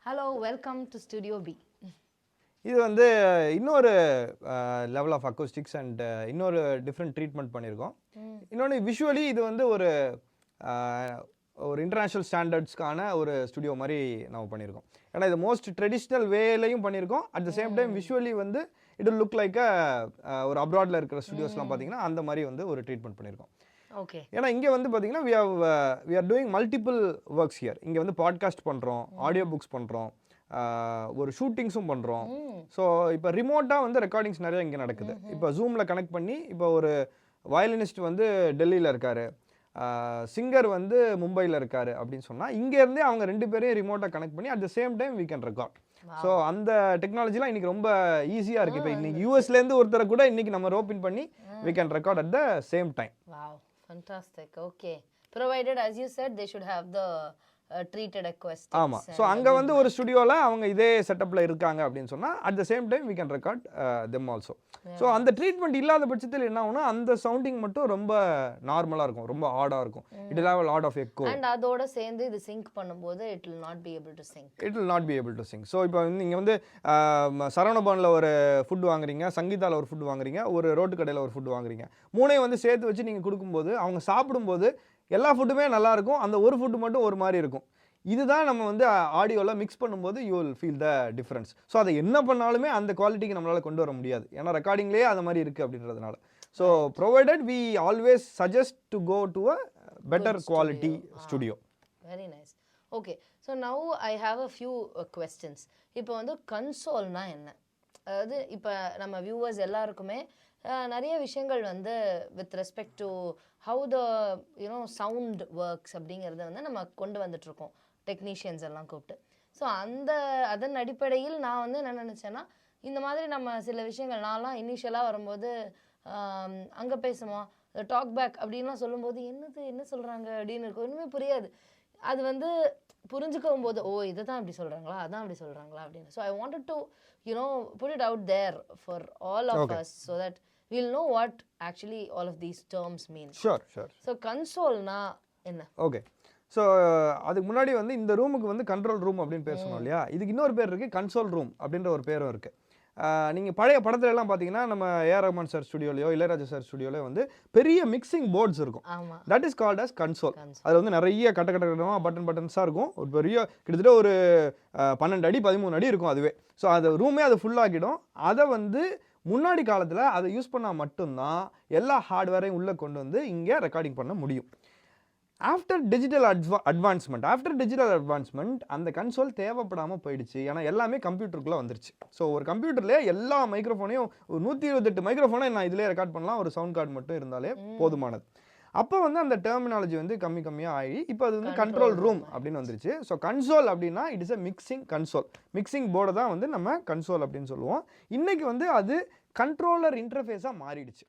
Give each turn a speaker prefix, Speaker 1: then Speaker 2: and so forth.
Speaker 1: Hello, welcome to Studio B.
Speaker 2: இது வந்து இன்னொரு லெவல் ஆஃப் அக்கோஸ்டிக்ஸ் அண்ட் இன்னொரு டிஃப்ரெண்ட் ட்ரீட்மெண்ட் பண்ணியிருக்கோம். இன்னொன்று விஷுவலி இது வந்து ஒரு இன்டர்நேஷ்னல் ஸ்டாண்டர்ட்ஸ்க்கான ஒரு ஸ்டுடியோ மாதிரி நம்ம பண்ணியிருக்கோம். ஏன்னா இது மோஸ்ட் ட்ரெடிஷ்னல் வேலையும் பண்ணியிருக்கோம். At the same time visually வந்து இட் லுக் லைக் ஒரு அப்ராடில் இருக்கிற ஸ்டுடியோஸ்லாம் பார்த்தீங்கன்னா அந்த மாதிரி வந்து ஒரு ட்ரீட்மெண்ட் பண்ணியிருக்கோம்.
Speaker 1: ஓகே.
Speaker 2: ஏன்னா இங்கே வந்து பார்த்தீங்கன்னா we are doing multiple works here. இங்கே வந்து பாட்காஸ்ட் பண்ணுறோம், ஆடியோ புக்ஸ் பண்ணுறோம், ஒரு ஷூட்டிங்ஸும் பண்ணுறோம். ஸோ இப்போ ரிமோட்டாக வந்து ரெக்கார்டிங்ஸ் நிறைய இங்கே நடக்குது. இப்போ ஜூமில் கனெக்ட் பண்ணி இப்போ ஒரு வயலினிஸ்ட் வந்து டெல்லியில் இருக்கார், சிங்கர் வந்து மும்பையில் இருக்கார் அப்படின்னு சொன்னால் இங்கேருந்தே அவங்க 2 பேரையும் ரிமோட்டாக கனெக்ட் பண்ணி at the same time we can record. So அந்த டெக்னாலஜிலாம் இன்றைக்கி ரொம்ப ஈஸியாக இருக்குது. இப்போ இன்றைக்கி யூஎஸ்லேருந்து ஒருத்தரை கூட இன்றைக்கி நம்ம ரோப்பின் பண்ணி we can record at the same time.
Speaker 1: Wow, fantastic. Okay. Provided, as you said, they should have the treated acoustics.
Speaker 2: ஆமா. ஸோ அங்கே வந்து ஒரு ஸ்டுடியோவில் அவங்க இதே செட்டப்பில் இருக்காங்க அப்படின்னு சொன்னால் at the same time we can record them also. So அந்த ட்ரீட்மெண்ட் இல்லாத பட்சத்தில் என்ன ஆகும்னா அந்த சவுண்டிங் மட்டும் ரொம்ப நார்மலாக இருக்கும், ரொம்ப ஆடாக இருக்கும். It will have a lot of echo.
Speaker 1: And அதோட சேர்ந்து இது சிங்க் பண்ணும்போது it will not be able to sync.
Speaker 2: It will not be able to sync. So இப்போ நீங்கள் வந்து சரவணபவனில் ஒரு ஃபுட் வாங்குறீங்க, சங்கீதாவில் ஒரு ஃபுட் வாங்குறீங்க, ஒரு ரோட்டு கடையில் ஒரு ஃபுட் வாங்குறீங்க. மூணையும் வந்து சேர்த்து வச்சு நீங்கள் கொடுக்கும்போது அவங்க சாப்பிடும்போது எல்லா ஃபுட்டுமே நல்லாயிருக்கும், அந்த ஒரு ஃபுட்டு மட்டும் ஒரு மாதிரி இருக்கும். இதுதான் நம்ம வந்து ஆடியோவில் மிக்ஸ் பண்ணும்போது you will feel the difference. So அதை என்ன பண்ணாலுமே அந்த குவாலிட்டிக்கு நம்மளால் கொண்டு வர முடியாது, ஏன்னா ரெக்கார்டிங்லேயே அது மாதிரி இருக்குது அப்படின்றதுனால. So provided we always suggest to go to a better quality studio.
Speaker 1: Very nice. Okay, so now I have a few questions. இப்போ வந்து கன்சோல்னா என்ன? அதாவது இப்போ நம்ம வியூவர்ஸ் எல்லாருக்குமே நிறைய விஷயங்கள் வந்து with respect to how the sound works அப்படிங்கிறத வந்து நம்ம கொண்டு வந்துட்ருக்கோம், டெக்னீஷியன்ஸ் எல்லாம் கூப்பிட்டு. ஸோ அதன் அடிப்படையில் நான் வந்து என்ன நினச்சேன்னா, இந்த மாதிரி நம்ம சில விஷயங்கள் நான்லாம் இனிஷியலாக வரும்போது அங்கே பேசுவோம் டாக் பேக் அப்படின்லாம் சொல்லும்போது என்ன சொல்கிறாங்க அப்படின்னு இருக்கும், ஒன்றுமே புரியாது. அது வந்து புரிஞ்சுக்கும் போது ஓ இதை தான் இப்படி சொல்கிறாங்களா, அதான் அப்படி சொல்கிறாங்களா அப்படின்னு. So I wanted to put it out there for all of us so that we'll know what actually all of these terms mean.
Speaker 2: Sure.
Speaker 1: So கன்சோல்னா என்ன?
Speaker 2: ஓகே. ஸோ அதுக்கு முன்னாடி வந்து இந்த ரூமுக்கு வந்து கண்ட்ரோல் ரூம் அப்படின்னு பேர் சொன்னோம் இல்லையா, இதுக்கு இன்னொரு பேர் இருக்குது, கன்சோல் ரூம் அப்படின்ற ஒரு பேரும் இருக்குது. நீங்கள் பழைய படத்துல எல்லாம் பார்த்தீங்கன்னா நம்ம ஏஆர் ரஹ்மான் சார் ஸ்டுடியோலையோ இளையராஜா சார் ஸ்டுடியோலையோ வந்து பெரிய மிக்சிங் போர்ட்ஸ் இருக்கும். That is called as console. அது வந்து நிறைய கட்டமாக பட்டன்ஸாக இருக்கும். ஒரு பெரிய கிட்டத்தட்ட ஒரு 12 அடி 13 அடி இருக்கும் அதுவே. ஸோ அது ரூமே அது ஃபுல்லாகிடும். அதை வந்து முன்னாடி காலத்தில் அதை யூஸ் பண்ணால் மட்டும்தான் எல்லா ஹார்ட்வேரையும் உள்ளே கொண்டு வந்து இங்கே ரெக்கார்டிங் பண்ண முடியும். ஆஃப்டர் டிஜிட்டல் அட்வான்ஸ்மெண்ட் அந்த கன்சோல் தேவைப்படாமல் போயிடுச்சு. ஏன்னா எல்லாமே கம்ப்யூட்டருக்குள்ளே வந்துருச்சு. ஸோ ஒரு கம்ப்யூட்டர்லேயே எல்லா மைக்ரோஃபோனையும் ஒரு 128 மைக்ரோஃபோனை நான் இதிலே ரெக்கார்ட் பண்ணலாம், ஒரு சவுண்ட் கார்டு மட்டும் இருந்தாலே போதுமானது. அப்போ வந்து அந்த டெர்மினாலஜி வந்து கம்மியாக ஆகி இப்போ அது வந்து கண்ட்ரோல் ரூம் அப்படின்னு வந்துருச்சு. ஸோ கன்சோல் அப்படின்னா it is a mixing console. Mixing போர்டை தான் வந்து நம்ம கன்சோல் அப்படின்னு சொல்லுவோம். இன்றைக்கி வந்து அது கண்ட்ரோலர் இன்டர்ஃபேஸாக மாறிடுச்சு.